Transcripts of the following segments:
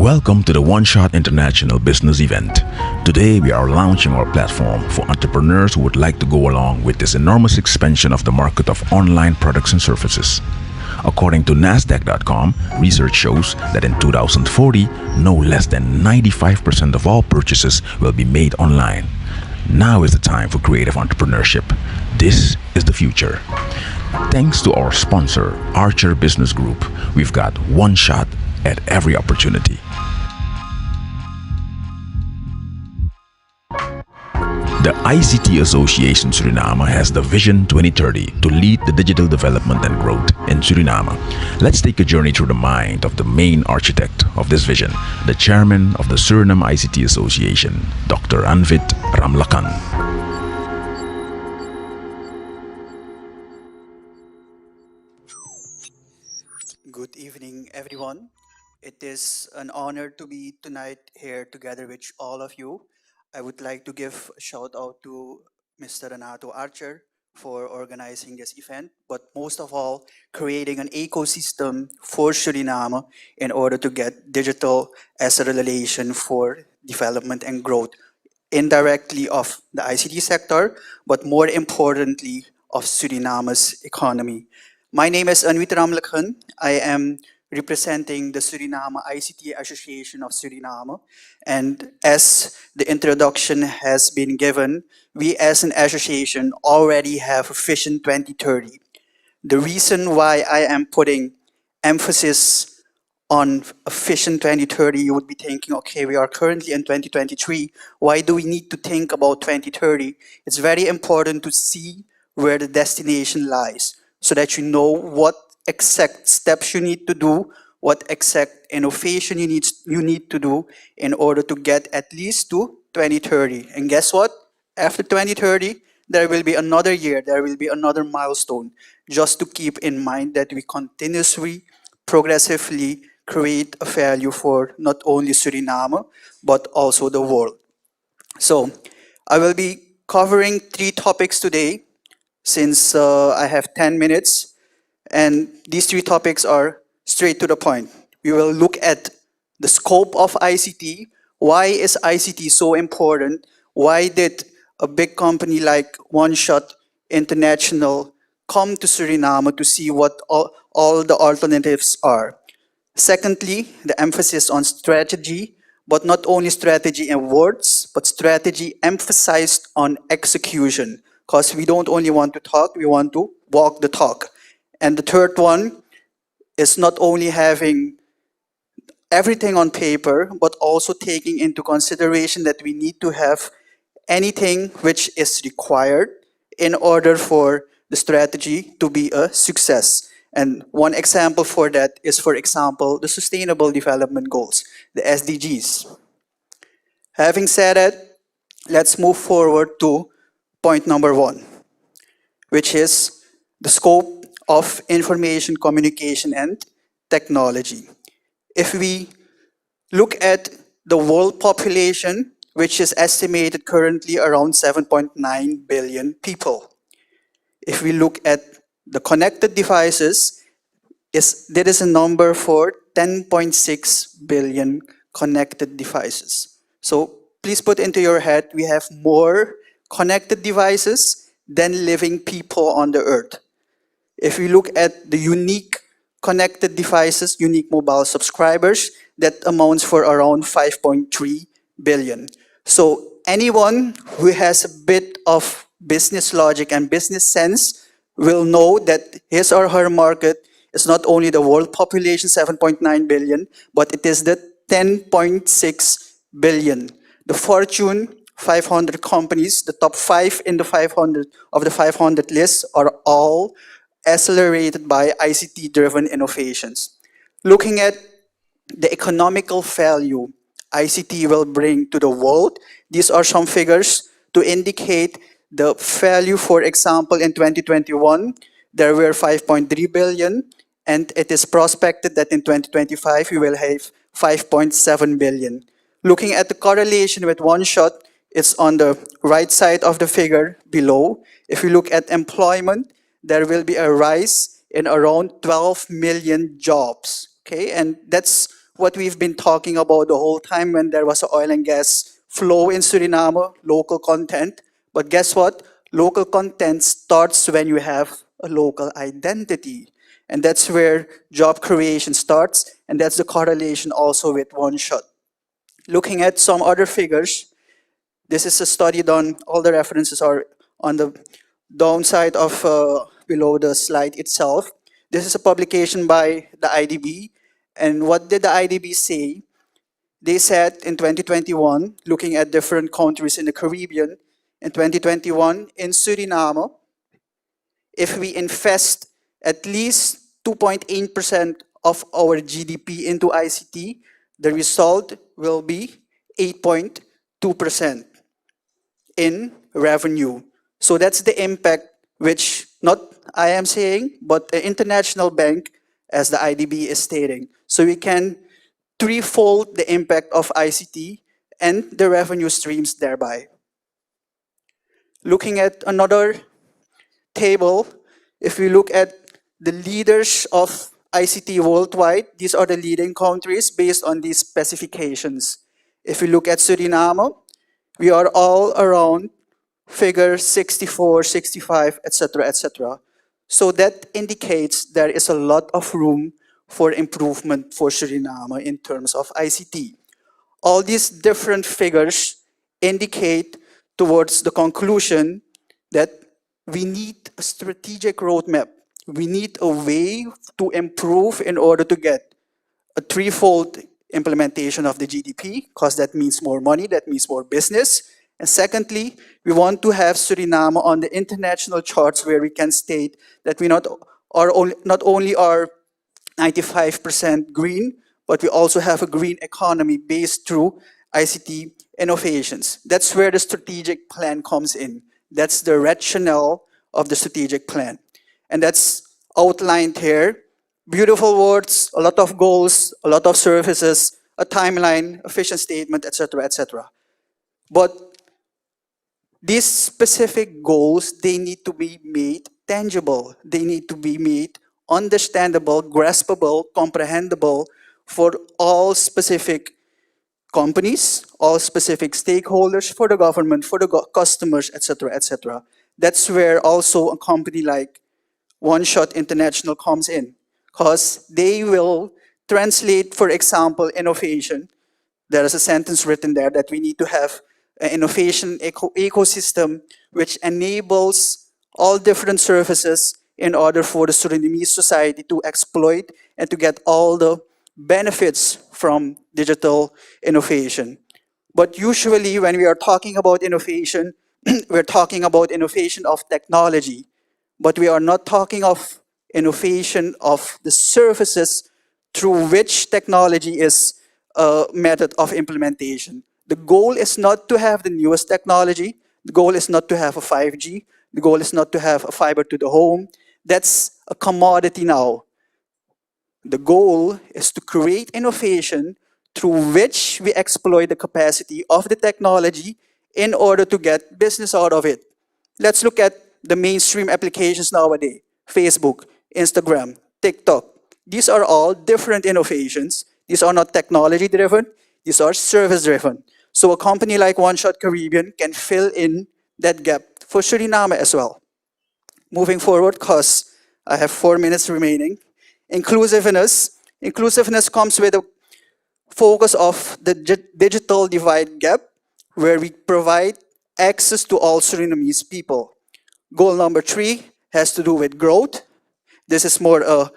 Welcome to the OneShot International Business Event. Today we are launching our platform for entrepreneurs who would like to go along with this enormous expansion of the market of online products and services. According to Nasdaq.com, research shows that in 2040, no less than 95% of all purchases will be made online. Now is the time for creative entrepreneurship. This is the future. Thanks to our sponsor, Archer Business Group, we've got OneShot at every opportunity. The ICT Association Suriname has the Vision 2030 to lead the digital development and growth in Suriname. Let's take a journey through the mind of the main architect of this vision, the chairman of the Suriname ICT Association, Dr. Anvit Ramlakan. Good evening, everyone. It is an honor to be tonight here together with all of you. I would like to give a shout out to Mr. Renato Archer for organizing this event, but most of all, creating an ecosystem for Suriname in order to get digital as a relation for development and growth, indirectly of the ICT sector, but more importantly, of Suriname's economy. My name is Anvit Ramlakhan. I am representing the Suriname ICT Association of Suriname. And as the introduction has been given, we as an association already have a Vision 2030. The reason why I am putting emphasis on a Vision 2030, you would be thinking, okay, we are currently in 2023. Why do we need to think about 2030? It's very important to see where the destination lies so that you know what exact steps you need to do, what exact innovation you need to do in order to get at least to 2030. And guess what? After 2030, there will be another year, there will be another milestone, just to keep in mind that we continuously, progressively create a value for not only Suriname, but also the world. So I will be covering 3 topics today since I have 10 minutes. And these 3 topics are straight to the point. We will look at the scope of ICT. Why is ICT so important? Why did a big company like OneShot International come to Suriname to see what all the alternatives are? Secondly, the emphasis on strategy, but not only strategy in words, but strategy emphasized on execution. Because we don't only want to talk, we want to walk the talk. And the third one is not only having everything on paper, but also taking into consideration that we need to have anything which is required in order for the strategy to be a success. And one example for that is, for example, the Sustainable Development Goals, the SDGs. Having said that, let's move forward to point number 1, which is the scope of information communication and technology. If we look at the world population, which is estimated currently around 7.9 billion people. If we look at the connected devices, there is a number for 10.6 billion connected devices. So please put into your head, we have more connected devices than living people on the earth. If we look at the unique connected devices, unique mobile subscribers, that amounts for around 5.3 billion. So anyone who has a bit of business logic and business sense will know that his or her market is not only the world population, 7.9 billion, but it is the 10.6 billion. The Fortune 500 companies, the top 5 in the 500 of the 500 list are all accelerated by ICT-driven innovations. Looking at the economical value ICT will bring to the world, these are some figures to indicate the value. For example, in 2021, there were 5.3 billion, and it is prospected that in 2025, we will have 5.7 billion. Looking at the correlation with OneShot, it's on the right side of the figure below. If you look at employment, there will be a rise in around 12 million jobs. Okay, and that's what we've been talking about the whole time when there was a oil and gas flow in Suriname, local content. But guess what? Local content starts when you have a local identity. And that's where job creation starts, and that's the correlation also with OneShot. Looking at some other figures, this is a study done, all the references are on the downside of below the slide itself. This is a publication by the IDB. And what did the IDB say? They said in 2021, looking at different countries in the Caribbean, in 2021, in Suriname, if we invest at least 2.8% of our GDP into ICT, the result will be 8.2% in revenue. So that's the impact which not I am saying, but the international bank, as the IDB is stating. So we can threefold the impact of ICT and the revenue streams thereby. Looking at another table, if we look at the leaders of ICT worldwide, these are the leading countries based on these specifications. If we look at Suriname, we are all around figure 64, 65, etc., etc. So that indicates there is a lot of room for improvement for Suriname in terms of ICT. All these different figures indicate towards the conclusion that we need a strategic roadmap. We need a way to improve in order to get a threefold implementation of the GDP, because that means more money, that means more business. And secondly, we want to have Suriname on the international charts where we can state that we not only are 95% green, but we also have a green economy based through ICT innovations. That's where the strategic plan comes in. That's the rationale of the strategic plan. And that's outlined here. Beautiful words, a lot of goals, a lot of services, a timeline, a vision statement, etc., etc. But these specific goals, they need to be made tangible. They need to be made understandable, graspable, comprehensible for all specific companies, all specific stakeholders, for the government, for the customers, etc., etc. That's where also a company like OneShot International comes in, because they will translate, for example, innovation. There is a sentence written there that we need to have an innovation ecosystem which enables all different services in order for the Surinamese society to exploit and to get all the benefits from digital innovation. But usually when we are talking about innovation, we're talking about innovation of technology, but we are not talking of innovation of the services through which technology is a method of implementation. The goal is not to have the newest technology. The goal is not to have a 5G. The goal is not to have a fiber to the home. That's a commodity now. The goal is to create innovation through which we exploit the capacity of the technology in order to get business out of it. Let's look at the mainstream applications nowadays. Facebook, Instagram, TikTok. These are all different innovations. These are not technology driven, these are service driven. So a company like OneShot Caribbean can fill in that gap for Suriname as well. Moving forward, because I have 4 minutes remaining. Inclusiveness. Inclusiveness comes with a focus of the digital divide gap, where we provide access to all Surinamese people. Goal number 3 has to do with growth. This is more a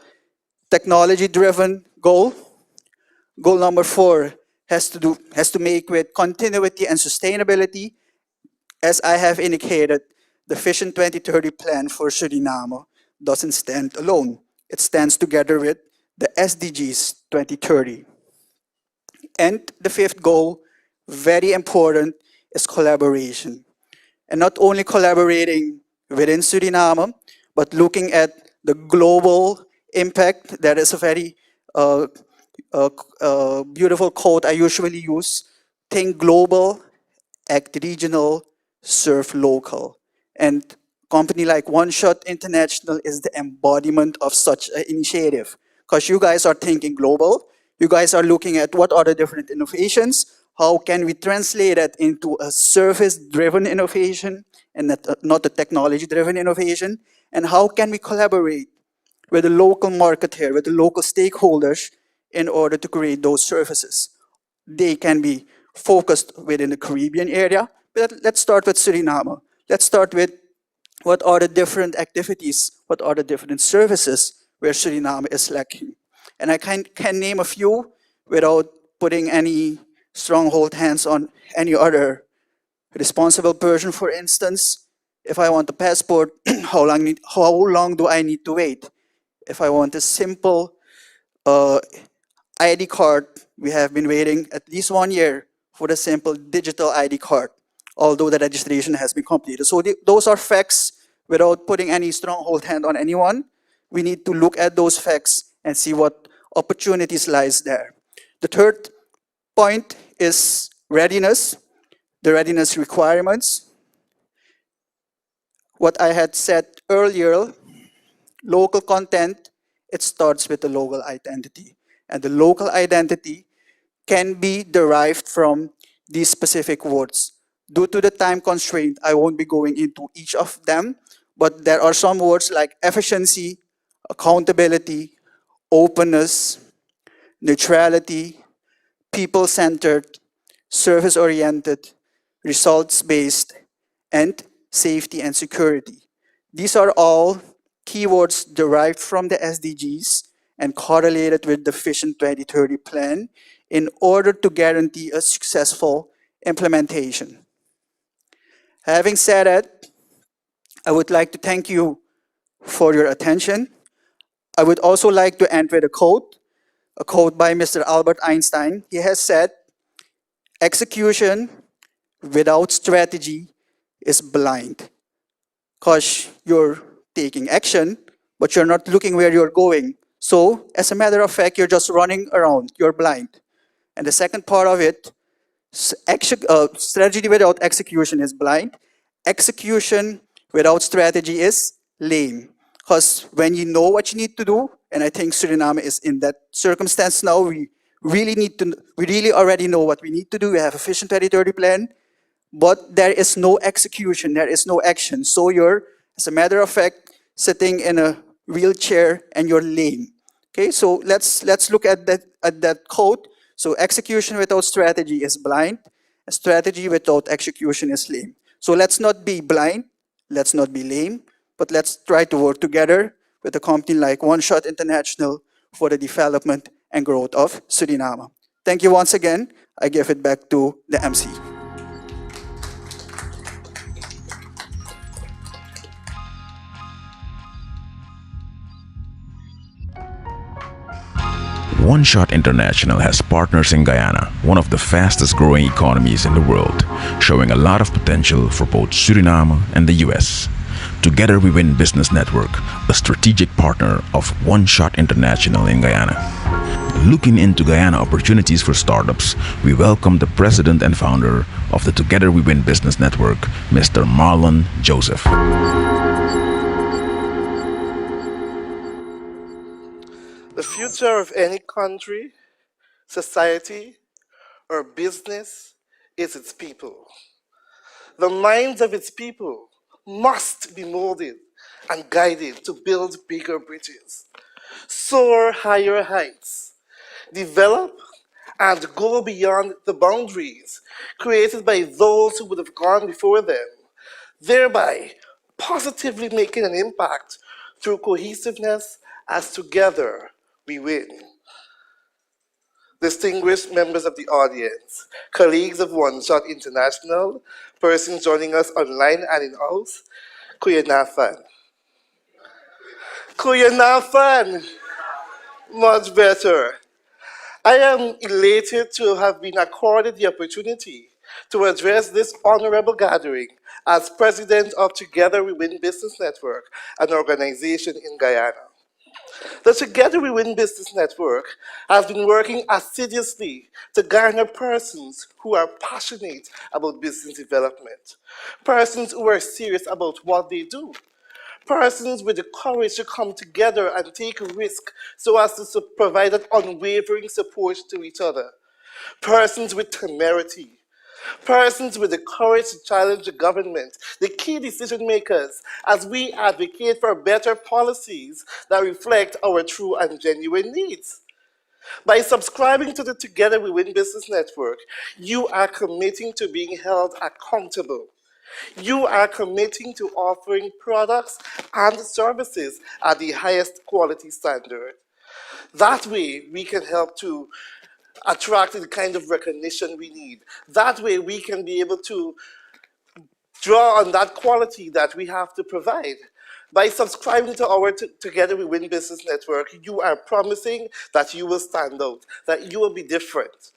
technology-driven goal. Goal number 4 has to make with continuity and sustainability. As I have indicated, the Vision 2030 plan for Suriname doesn't stand alone. It stands together with the SDGs 2030. And the 5th goal, very important, is collaboration. And not only collaborating within Suriname, but looking at the global impact. There is a very beautiful quote I usually use: think global, act regional, serve local. And company like OneShot International is the embodiment of such an initiative. Because you guys are thinking global, You guys are looking at what are the different innovations, how can we translate it into a service-driven innovation and not a technology-driven innovation, and how can we collaborate with the local market here, with the local stakeholders in order to create those services. They can be focused within the Caribbean area, but let's start with Suriname. Let's start with what are the different activities, what are the different services where Suriname is lacking. And I can name a few without putting any stronghold hands on any other responsible person. For instance, if I want a passport, how long do I need to wait? If I want a simple uh, ID card, we have been waiting at least 1 year for the simple digital ID card, although the registration has been completed. So those are facts without putting any stronghold hand on anyone. We need to look at those facts and see what opportunities lies there. The third point is readiness, the readiness requirements. What I had said earlier, local content, it starts with the local identity. And the local identity can be derived from these specific words. Due to the time constraint, I won't be going into each of them, but there are some words like efficiency, accountability, openness, neutrality, people centered, service oriented, results based, and safety and security. These are all keywords derived from the SDGs and correlated with the Vision 2030 plan in order to guarantee a successful implementation. Having said that, I would like to thank you for your attention. I would also like to end with a quote by Mr. Albert Einstein. He has said, execution without strategy is blind. Because you're taking action, but you're not looking where you're going. So, as a matter of fact, you're just running around, you're blind. And the second part of it, strategy without execution is blind. Execution without strategy is lame. Because when you know what you need to do, and I think Suriname is in that circumstance now, we really already know what we need to do. We have a Vision 2030 plan, but there is no execution, there is no action. So you're, as a matter of fact, sitting in a wheelchair and you're lame. Okay, so let's look at that quote. So execution without strategy is blind. Strategy without execution is lame. So let's not be blind, let's not be lame, but let's try to work together with a company like OneShot International for the development and growth of Suriname. Thank you once again. I give it back to the MC. OneShot International has partners in Guyana, one of the fastest growing economies in the world, showing a lot of potential for both Suriname and the US. Together We Win Business Network, a strategic partner of OneShot International in Guyana. Looking into Guyana opportunities for startups, we welcome the president and founder of the Together We Win Business Network, Mr. Marlon Joseph. The future of any country, society, or business is its people. The minds of its people must be molded and guided to build bigger bridges, soar higher heights, develop and go beyond the boundaries created by those who would have gone before them, thereby positively making an impact through cohesiveness as together we win. Distinguished members of the audience, colleagues of OneShot International, persons joining us online and in-house, Kuyanafan. Kuyanafan! Much better. I am elated to have been accorded the opportunity to address this honorable gathering as president of Together We Win Business Network, an organization in Guyana. The Together We Win Business Network has been working assiduously to garner persons who are passionate about business development, persons who are serious about what they do, persons with the courage to come together and take a risk so as to provide that unwavering support to each other, persons with temerity, persons with the courage to challenge the government, the key decision makers, as we advocate for better policies that reflect our true and genuine needs. By subscribing to the Together We Win Business Network, you are committing to being held accountable. You are committing to offering products and services at the highest quality standard. That way, we can help to attract the kind of recognition we need. That way, we can be able to draw on that quality that we have to provide. By subscribing to our Together We Win Business Network, you are promising that you will stand out, that you will be different.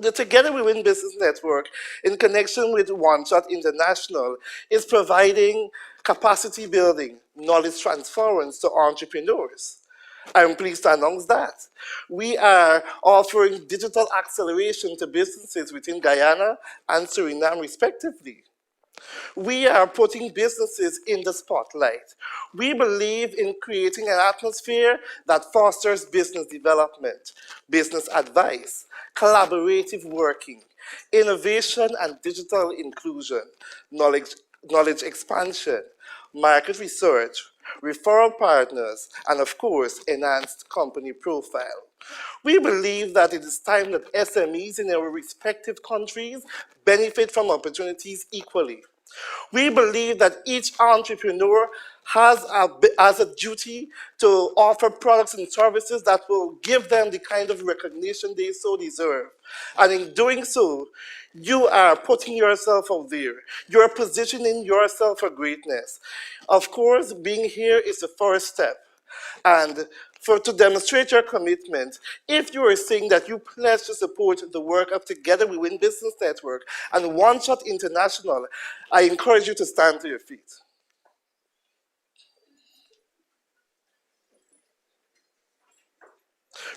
The Together We Win Business Network, in connection with OneShot International, is providing capacity building, knowledge transference to entrepreneurs. I'm pleased to announce that. We are offering digital acceleration to businesses within Guyana and Suriname, respectively. We are putting businesses in the spotlight. We believe in creating an atmosphere that fosters business development, business advice, collaborative working, innovation and digital inclusion, knowledge expansion, market research, referral partners, and of course, enhanced company profile. We believe that it is time that SMEs in our respective countries benefit from opportunities equally. We believe that each entrepreneur has a duty to offer products and services that will give them the kind of recognition they so deserve. And in doing so, you are putting yourself out there. You're positioning yourself for greatness. Of course, being here is the first step. And to demonstrate your commitment, if you are saying that you pledge to support the work of Together We Win Business Network and OneShot International, I encourage you to stand to your feet.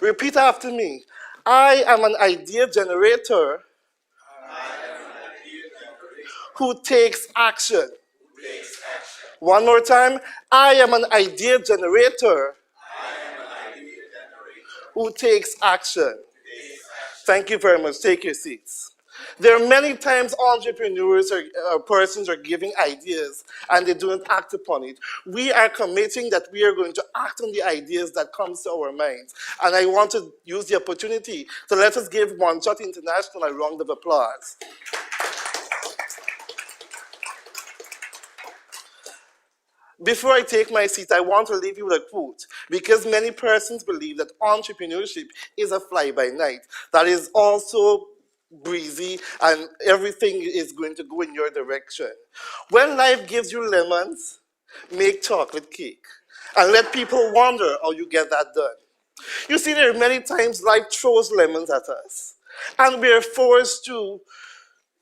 Repeat after me. I am an idea generator who takes action. One more time. I am an idea generator who takes action. Thank you very much. Take your seats. There are many times entrepreneurs or persons are giving ideas and they do not act upon it. We are committing that we are going to act on the ideas that comes to our minds. And I want to use the opportunity to let us give OneShot International a round of applause. Before I take my seat, I want to leave you with a quote, because many persons believe that entrepreneurship is a fly-by-night, that is also breezy and everything is going to go in your direction. When life gives you lemons, make chocolate cake and let people wonder how you get that done. You see, there are many times life throws lemons at us and we are forced to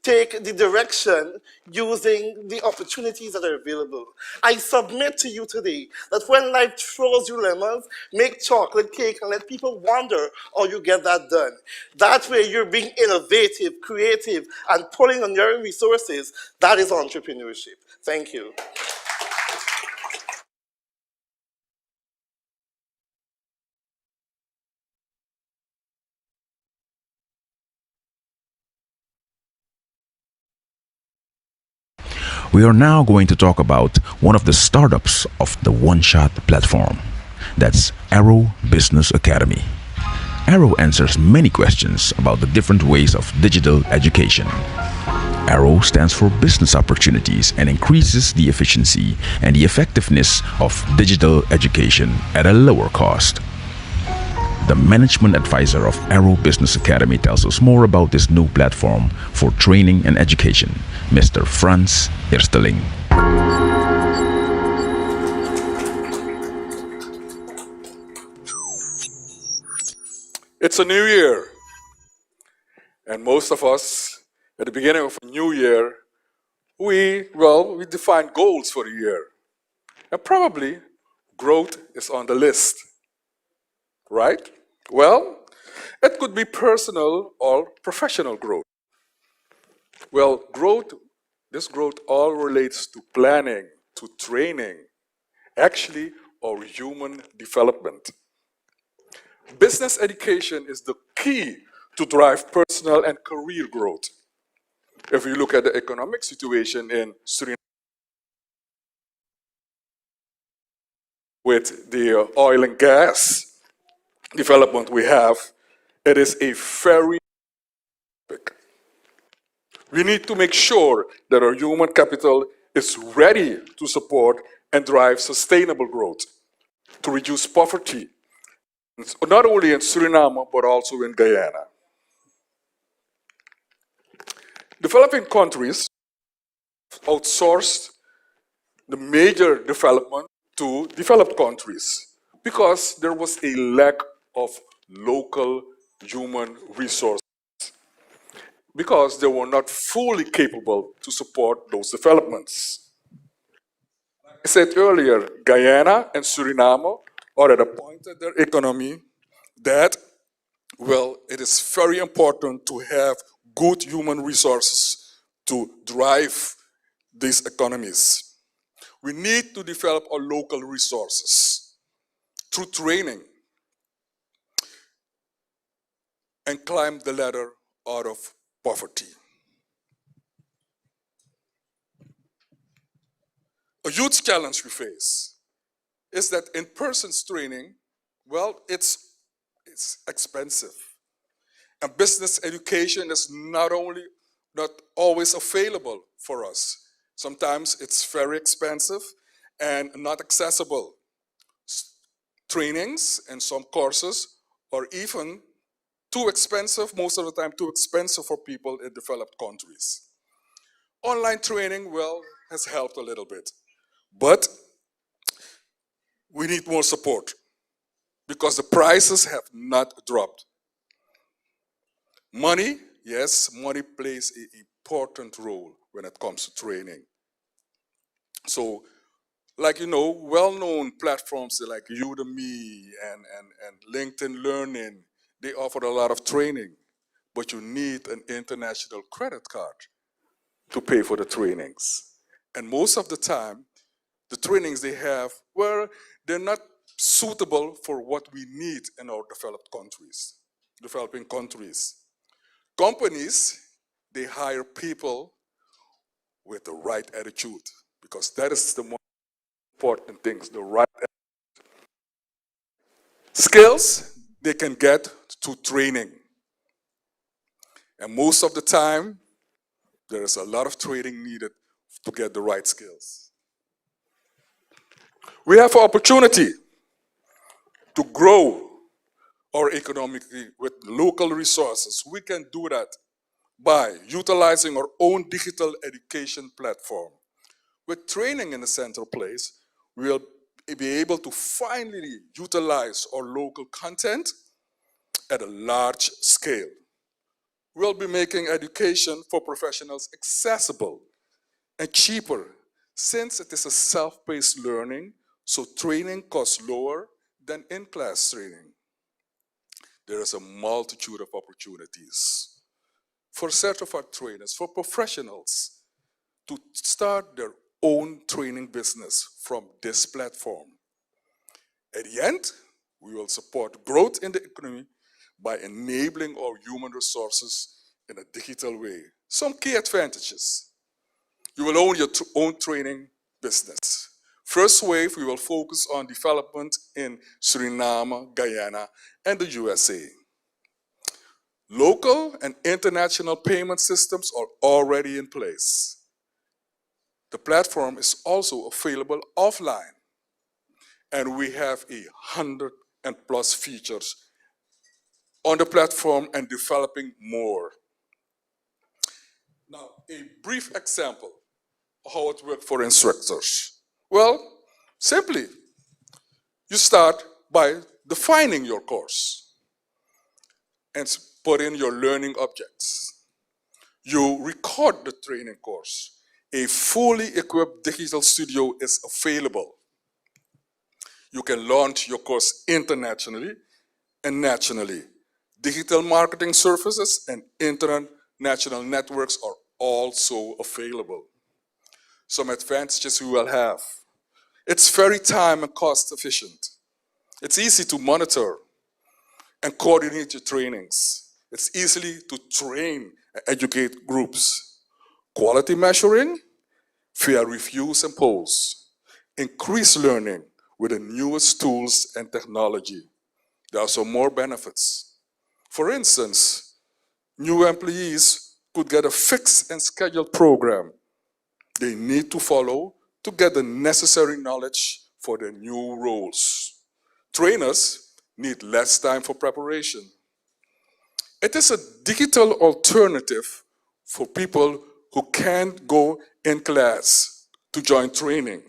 take the direction using the opportunities that are available. I submit to you today that when life throws you lemons, make chocolate cake and let people wonder how you get that done. That way you're being innovative, creative, and pulling on your resources. That is entrepreneurship. Thank you. We are now going to talk about one of the startups of the OneShot platform. That's Arrow Business Academy. Arrow answers many questions about the different ways of digital education. Arrow stands for business opportunities and increases the efficiency and the effectiveness of digital education at a lower cost. The management advisor of Arrow Business Academy tells us more about this new platform for training and education, Mr. Frans Eersteling. It's a new year, and most of us, at the beginning of a new year, we define goals for the year. And probably growth is on the list, right? Well, it could be personal or professional growth. Well, this growth all relates to planning, to training, actually our human development. Business education is the key to drive personal and career growth. If you look at the economic situation in Suriname with the oil and gas development we have, it is a very big. We need to make sure that our human capital is ready to support and drive sustainable growth, to reduce poverty, not only in Suriname, but also in Guyana. Developing countries outsourced the major development to developed countries because there was a lack of local human resources, because they were not fully capable to support those developments. I said earlier, Guyana and Suriname are at a point in their economy that, well, it is very important to have good human resources to drive these economies. We need to develop our local resources through training and climb the ladder out of poverty. A huge challenge we face is that in-person training, well, it's expensive. And business education is not always available for us. Sometimes it's very expensive and not accessible. Trainings and some courses are even too expensive, most of the time too expensive for people in developed countries. Online training, well, has helped a little bit, but we need more support because the prices have not dropped. Money, yes, money plays an important role when it comes to training. So, like well-known platforms like Udemy and LinkedIn Learning, they offer a lot of training, but you need an international credit card to pay for the trainings. And most of the time, the trainings they have, well, they're not suitable for what we need in our developing countries. Companies, they hire people with the right attitude because that is the most important thing, the right skills they can get to training. And most of the time, there is a lot of training needed to get the right skills. We have an opportunity to grow our economically with local resources. We can do that by utilizing our own digital education platform. With training in the central place, we'll be able to finally utilize our local content at a large scale. We'll be making education for professionals accessible and cheaper since it is a self-paced learning, so training costs lower than in-class training. There is a multitude of opportunities for certified trainers, for professionals to start their own training business from this platform. At the end, we will support growth in the economy by enabling our human resources in a digital way. Some key advantages. You will own your own training business. First wave, we will focus on development in Suriname, Guyana, and the USA. Local and international payment systems are already in place. The platform is also available offline. And we have 100 and plus features on the platform and developing more. Now, a brief example of how it works for instructors. Well, simply, you start by defining your course and put in your learning objects. You record the training course. A fully equipped digital studio is available. You can launch your course internationally and nationally. Digital marketing services and international networks are also available. Some advantages we will have. It's very time and cost efficient. It's easy to monitor and coordinate your trainings. It's easy to train and educate groups. Quality measuring, fair reviews and polls. Increase learning with the newest tools and technology. There are some more benefits. For instance, new employees could get a fixed and scheduled program they need to follow to get the necessary knowledge for their new roles. Trainers need less time for preparation. It is a digital alternative for people who can't go in class to join training.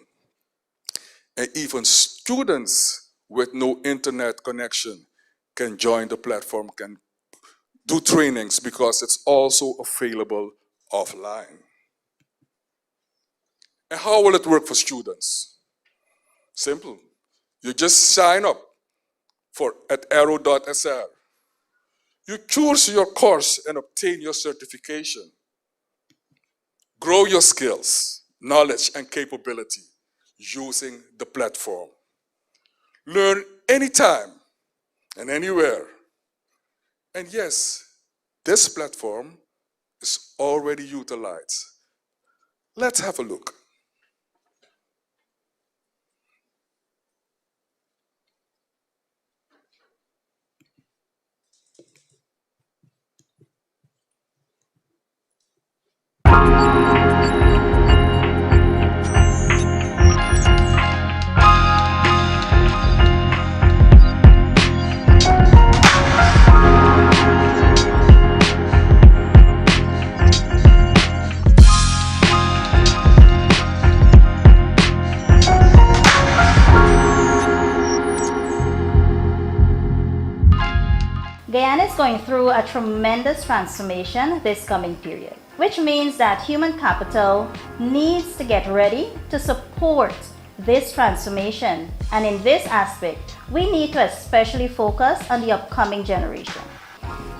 And even students with no internet connection can join the platform, can do trainings because it's also available offline. And how will it work for students? Simple. You just sign up at arrow.sr. You choose your course and obtain your certification. Grow your skills, knowledge, and capability using the platform. Learn anytime and anywhere. And yes, this platform is already utilized. Let's have a look. Guyana is going through a tremendous transformation this coming period, which means that human capital needs to get ready to support this transformation. And in this aspect, we need to especially focus on the upcoming generation.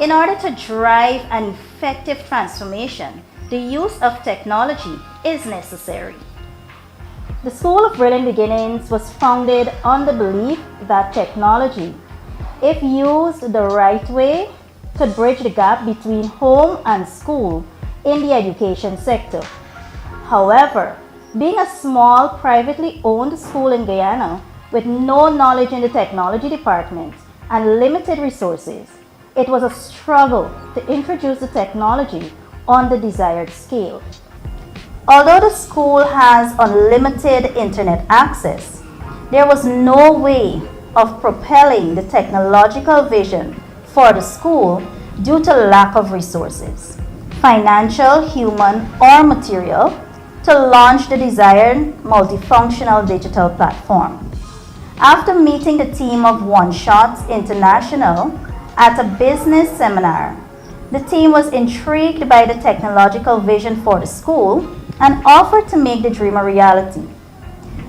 In order to drive an effective transformation, the use of technology is necessary. The School of Brilliant Beginnings was founded on the belief that technology, if used the right way, could bridge the gap between home and school in the education sector. However, being a small privately owned school in Guyana with no knowledge in the technology department and limited resources, it was a struggle to introduce the technology on the desired scale. Although the school has unlimited internet access, there was no way of propelling the technological vision for the school due to lack of resources, financial, human, or material, to launch the desired multifunctional digital platform. After meeting the team of OneShot International at a business seminar, the team was intrigued by the technological vision for the school and offered to make the dream a reality.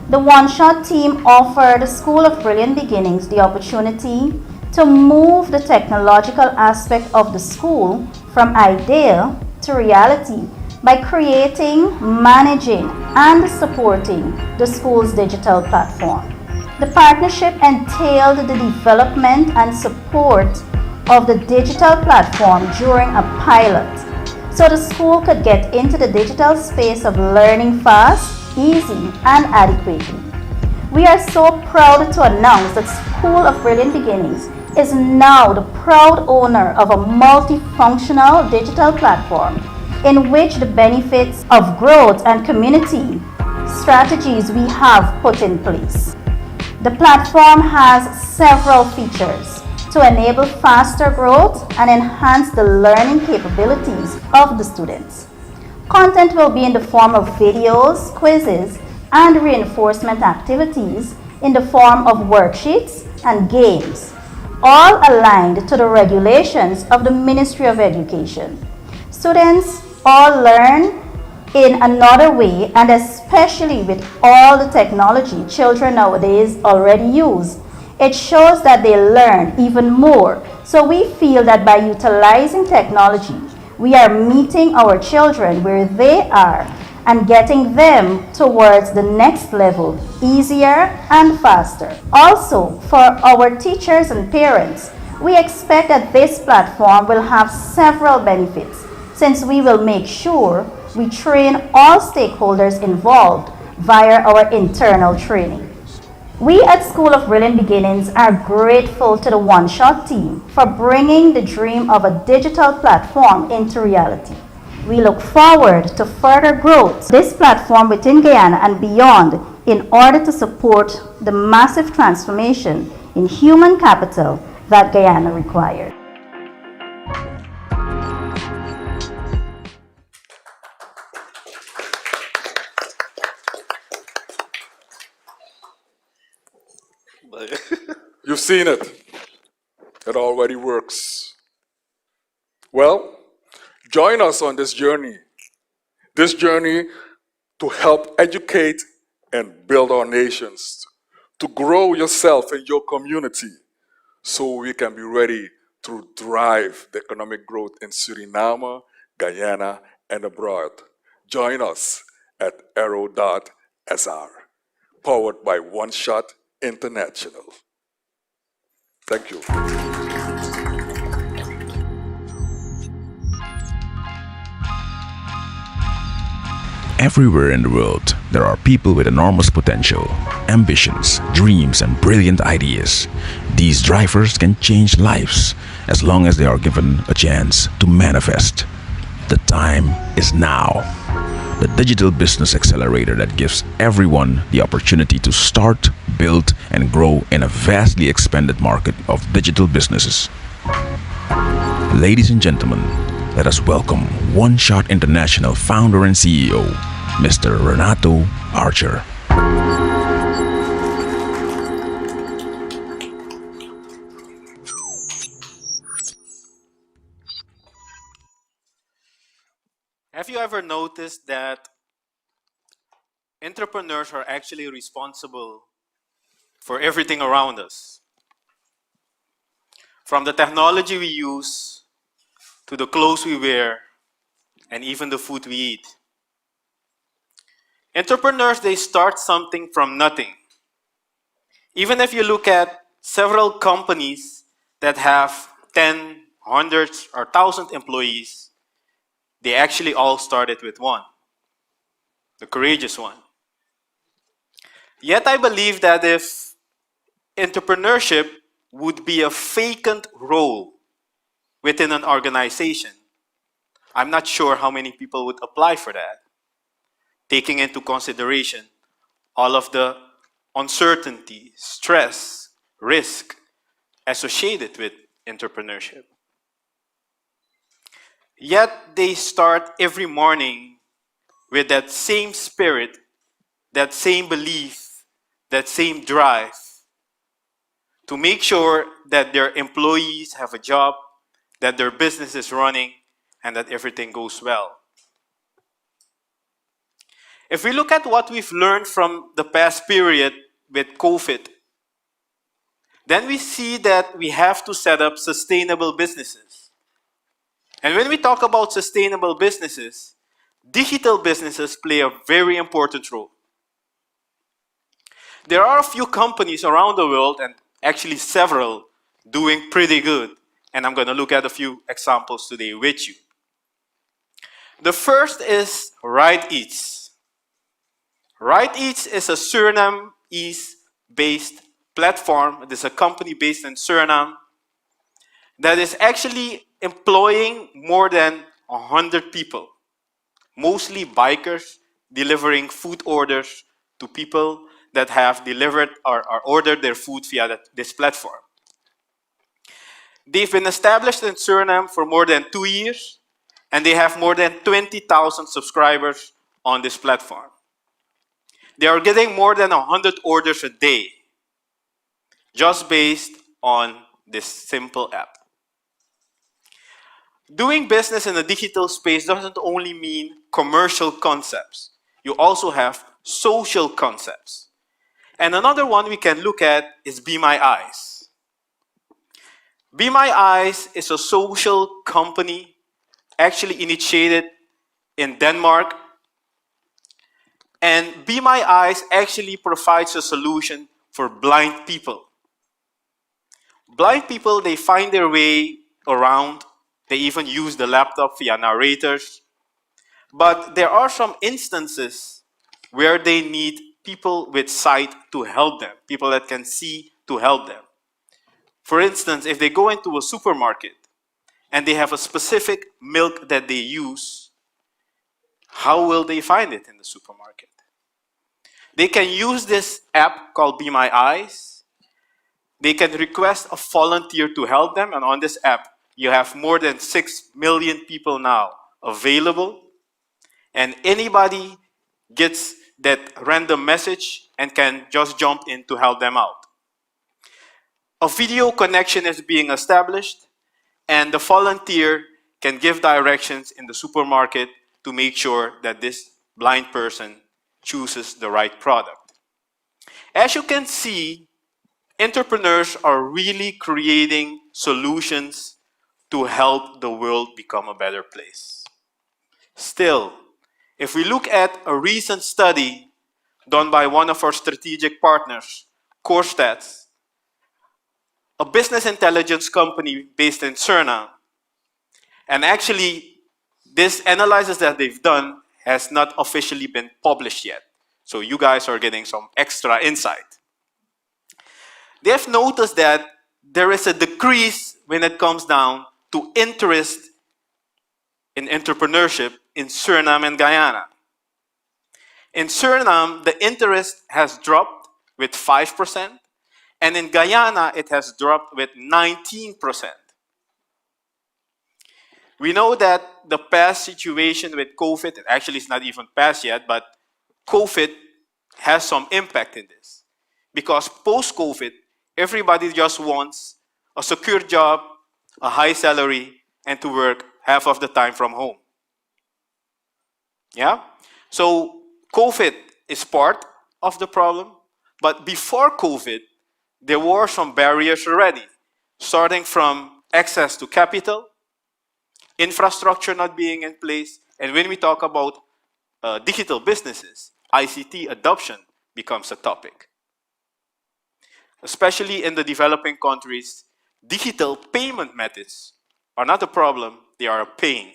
The OneShot team offered the School of Brilliant Beginnings the opportunity to move the technological aspect of the school from idea to reality by creating, managing, and supporting the school's digital platform. The partnership entailed the development and support of the digital platform during a pilot, so the school could get into the digital space of learning fast, easy, and adequately. We are so proud to announce that School of Brilliant Beginnings is now the proud owner of a multifunctional digital platform in which the benefits of growth and community strategies we have put in place. The platform has several features to enable faster growth and enhance the learning capabilities of the students. Content will be in the form of videos, quizzes, and reinforcement activities in the form of worksheets and games, all aligned to the regulations of the Ministry of Education. Students all learn in another way, and especially with all the technology children nowadays already use, it shows that they learn even more. So we feel that by utilizing technology, we are meeting our children where they are and getting them towards the next level easier and faster. Also, for our teachers and parents, we expect that this platform will have several benefits since we will make sure we train all stakeholders involved via our internal training. We at School of Brilliant Beginnings are grateful to the OneShot team for bringing the dream of a digital platform into reality. We look forward to further growth this platform within Guyana and beyond in order to support the massive transformation in human capital that Guyana requires. You've seen it. It already works. Well, join us on this journey. This journey to help educate and build our nations, to grow yourself and your community so we can be ready to drive the economic growth in Suriname, Guyana, and abroad. Join us at arrow.sr, powered by OneShot International. Thank you. Everywhere in the world, there are people with enormous potential, ambitions, dreams, and brilliant ideas. These drivers can change lives as long as they are given a chance to manifest. The time is now. The digital business accelerator that gives everyone the opportunity to start, build, and grow in a vastly expanded market of digital businesses. Ladies and gentlemen, let us welcome OneShot International founder and CEO, Mr. Renato Archer. Have you ever noticed that entrepreneurs are actually responsible for everything around us? From the technology we use, to the clothes we wear, and even the food we eat. Entrepreneurs, they start something from nothing. Even if you look at several companies that have 10, hundreds, or 1,000 employees, they actually all started with one, the courageous one. Yet I believe that if entrepreneurship would be a vacant role within an organization, I'm not sure how many people would apply for that, taking into consideration all of the uncertainty, stress, risk associated with entrepreneurship. Yet they start every morning with that same spirit, that same belief, that same drive to make sure that their employees have a job, that their business is running, and that everything goes well. If we look at what we've learned from the past period with COVID, then we see that we have to set up sustainable businesses. And when we talk about sustainable businesses, digital businesses play a very important role. There are a few companies around the world, and actually several, doing pretty good. And I'm going to look at a few examples today with you. The first is Right Eats. Right Eats is a Suriname-based platform. It is a company based in Suriname that is actually employing more than 100 people, mostly bikers, delivering food orders to people that have delivered or ordered their food via this platform. They've been established in Suriname for more than 2 years, and they have more than 20,000 subscribers on this platform. They are getting more than 100 orders a day, just based on this simple app. Doing business in the digital space doesn't only mean commercial concepts. You also have social concepts. And another one we can look at is Be My Eyes. Be My Eyes is a social company actually initiated in Denmark, And Be My Eyes actually provides a solution for blind people. Blind people, they find their way around. They even use the laptop via narrators. But there are some instances where they need people with sight to help them, people that can see to help them. For instance, if they go into a supermarket and they have a specific milk that they use, how will they find it in the supermarket? They can use this app called Be My Eyes. They can request a volunteer to help them, and on this app, you have more than 6 million people now available, and anybody gets that random message and can just jump in to help them out. A video connection is being established, and the volunteer can give directions in the supermarket to make sure that this blind person chooses the right product. As you can see, entrepreneurs are really creating solutions to help the world become a better place. Still, if we look at a recent study done by one of our strategic partners, Corestats, a business intelligence company based in Suriname, and actually this analysis that they've done has not officially been published yet. So you guys are getting some extra insight. They have noticed that there is a decrease when it comes down to interest in entrepreneurship in Suriname and Guyana. In Suriname, the interest has dropped with 5%, and in Guyana, it has dropped with 19%. We know that the past situation with COVID, actually it's not even past yet, but COVID has some impact in this. Because post-COVID, everybody just wants a secure job, a high salary, and to work half of the time from home. Yeah? So COVID is part of the problem, but before COVID, there were some barriers already, starting from access to capital, infrastructure not being in place, and when we talk about digital businesses, ICT adoption becomes a topic. Especially in the developing countries, digital payment methods are not a problem, they are a pain.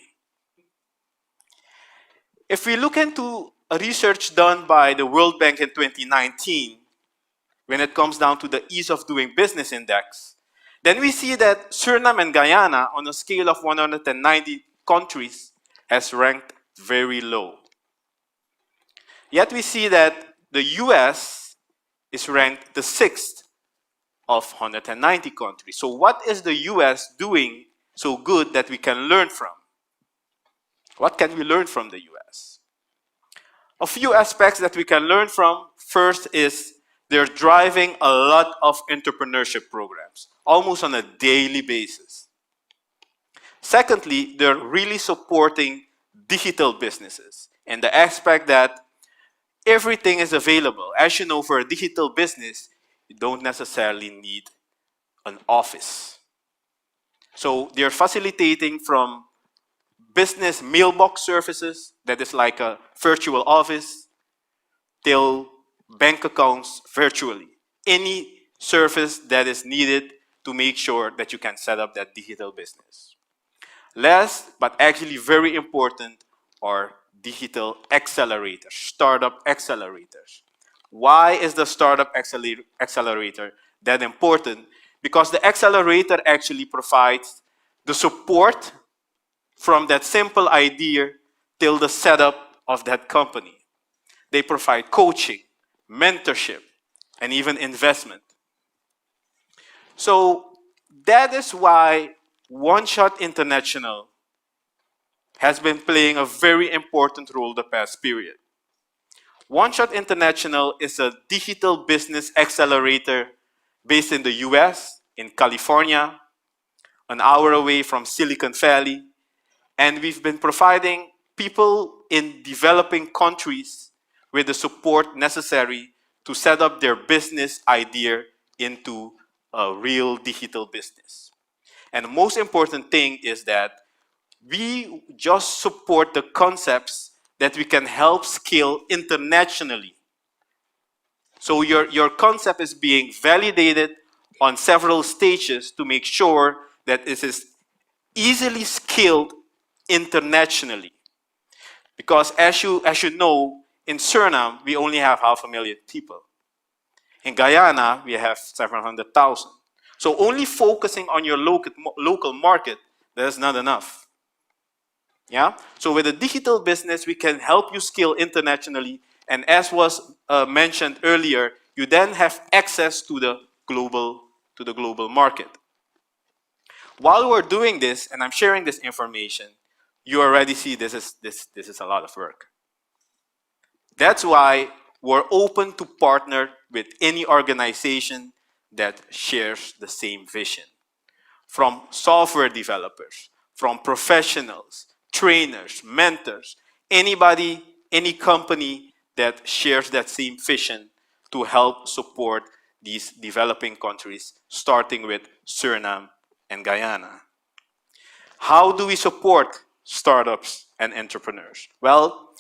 If we look into a research done by the World Bank in 2019, when it comes down to the Ease of Doing Business Index, then we see that Suriname and Guyana, on a scale of 190 countries, has ranked very low. Yet we see that the US is ranked the 6th of 190 countries. So what is the US doing so good that we can learn from? What can we learn from the US? A few aspects that we can learn from. First is they're driving a lot of entrepreneurship programs, almost on a daily basis. Secondly, they're really supporting digital businesses and the aspect that everything is available. As you know, for a digital business, you don't necessarily need an office. So they're facilitating from business mailbox services, that is like a virtual office, till bank accounts virtually. Any service that is needed to make sure that you can set up that digital business. Last, but actually very important, are digital accelerators, startup accelerators. Why is the startup accelerator that important? Because the accelerator actually provides the support from that simple idea till the setup of that company. They provide coaching, mentorship, and even investment. So that is why OneShot International has been playing a very important role the past period. OneShot International is a digital business accelerator based in the US, in California, an hour away from Silicon Valley, and we've been providing people in developing countries with the support necessary to set up their business idea into a real digital business. And the most important thing is that we just support the concepts that we can help scale internationally. So your concept is being validated on several stages to make sure that it is easily scaled internationally. Because as you know, in Suriname, we only have 500,000 people. In Guyana, we have 700,000. So only focusing on your local market, that is not enough. Yeah? So with a digital business, we can help you scale internationally. And as was mentioned earlier, you then have access to the global market. While we're doing this, and I'm sharing this information, you already see this is a lot of work. That's why we're open to partner with any organization that shares the same vision. From software developers, from professionals, trainers, mentors, anybody, any company that shares that same vision to help support these developing countries, starting with Suriname and Guyana. How do we support startups and entrepreneurs? Well,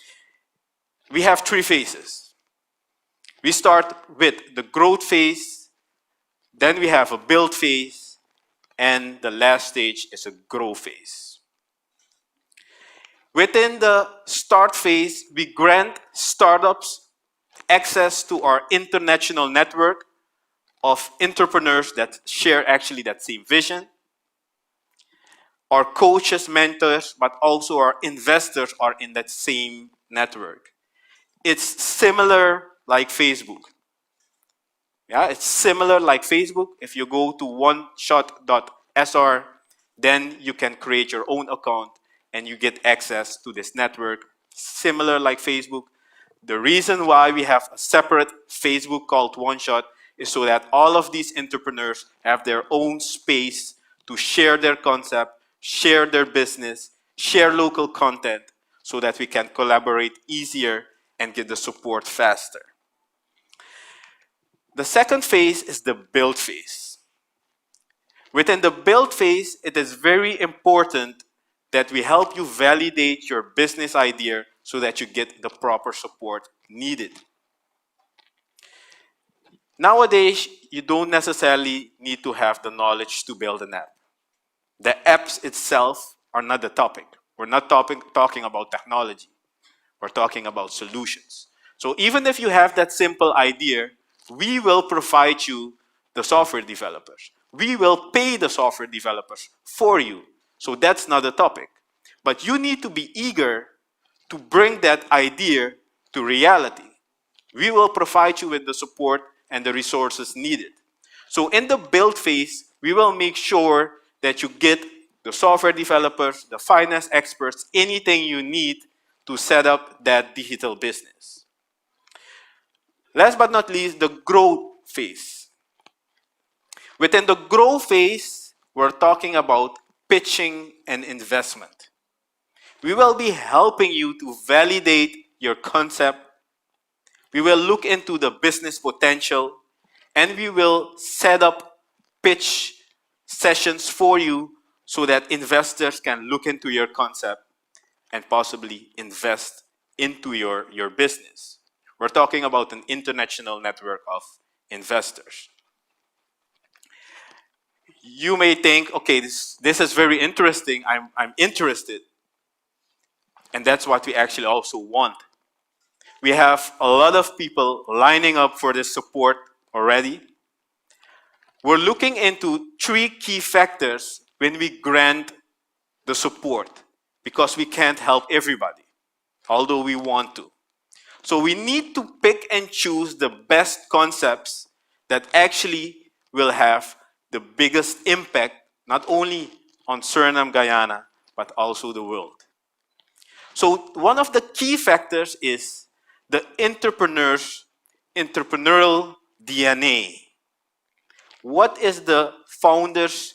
we have 3 phases. We start with the growth phase, then we have a build phase, and the last stage is a grow phase. Within the start phase, we grant startups access to our international network of entrepreneurs that share actually that same vision. Our coaches, mentors, but also our investors are in that same network. It's similar like Facebook. Yeah, it's similar like Facebook. If you go to OneShot.sr, then you can create your own account and you get access to this network, similar like Facebook. The reason why we have a separate Facebook called OneShot is so that all of these entrepreneurs have their own space to share their concept, share their business, share local content, so that we can collaborate easier and get the support faster. The second phase is the build phase. Within the build phase, it is very important that we help you validate your business idea so that you get the proper support needed. Nowadays, you don't necessarily need to have the knowledge to build an app. The apps itself are not the topic. We're not talking about technology. We're talking about solutions. So even if you have that simple idea, we will provide you the software developers. We will pay the software developers for you. So that's not the topic. But you need to be eager to bring that idea to reality. We will provide you with the support and the resources needed. So in the build phase, we will make sure that you get the software developers, the finance experts, anything you need to set up that digital business. Last but not least, the growth phase. Within the growth phase, we're talking about pitching and investment. We will be helping you to validate your concept. We will look into the business potential, and we will set up pitch sessions for you so that investors can look into your concept and possibly invest into your business. We're talking about an international network of investors. You may think, okay, this is very interesting. I'm interested. And that's what we actually also want. We have a lot of people lining up for this support already. We're looking into 3 key factors when we grant the support, because we can't help everybody, although we want to. So we need to pick and choose the best concepts that actually will have the biggest impact, not only on Suriname, Guyana, but also the world. So one of the key factors is the entrepreneurial DNA. What is the founder's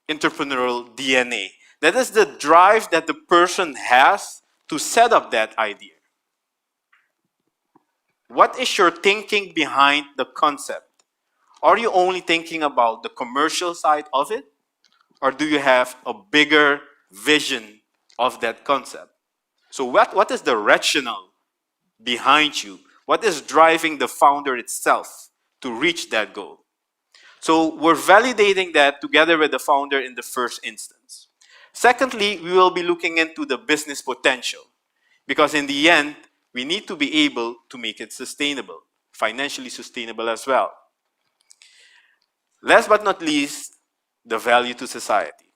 entrepreneurial DNA? That is the drive that the person has to set up that idea. What is your thinking behind the concept? Are you only thinking about the commercial side of it? Or do you have a bigger vision of that concept? So what is the rationale behind you? What is driving the founder itself to reach that goal? So we're validating that together with the founder in the first instance. Secondly, we will be looking into the business potential, because in the end, we need to be able to make it sustainable, financially sustainable as well. Last but not least, the value to society.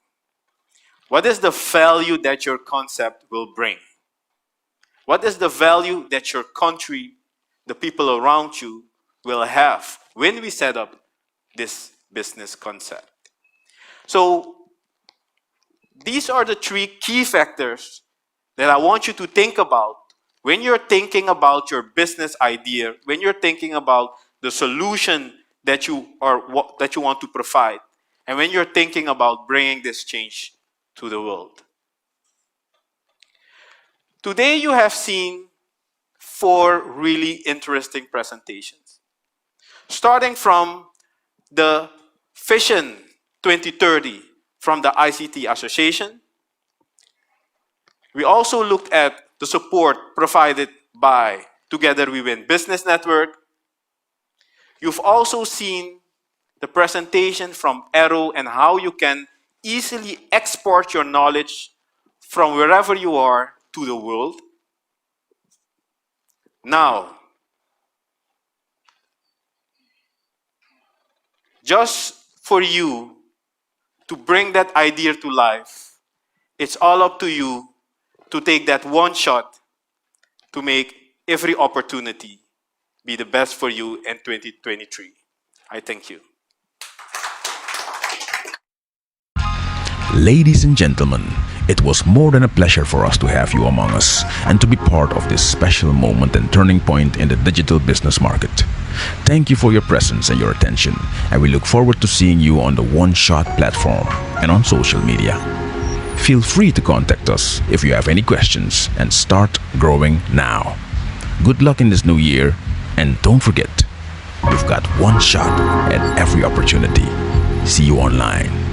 What is the value that your concept will bring? What is the value that your country, the people around you, will have when we set up this business concept? So these are the three key factors that I want you to think about when you're thinking about your business idea, when you're thinking about the solution that you want to provide, and when you're thinking about bringing this change to the world. Today you have seen 4 really interesting presentations. Starting from the Vision 2030 from the ICT Association. We also looked at the support provided by Together We Win Business Network. You've also seen the presentation from Aero and how you can easily export your knowledge from wherever you are to the world. Now, just for you to bring that idea to life, it's all up to you to take that one shot to make every opportunity be the best for you in 2023. I thank you. Ladies and gentlemen, it was more than a pleasure for us to have you among us and to be part of this special moment and turning point in the digital business market. Thank you for your presence and your attention, and we look forward to seeing you on the OneShot platform and on social media. Feel free to contact us if you have any questions, and start growing now. Good luck in this new year, and don't forget, you've got one shot at every opportunity. See you online.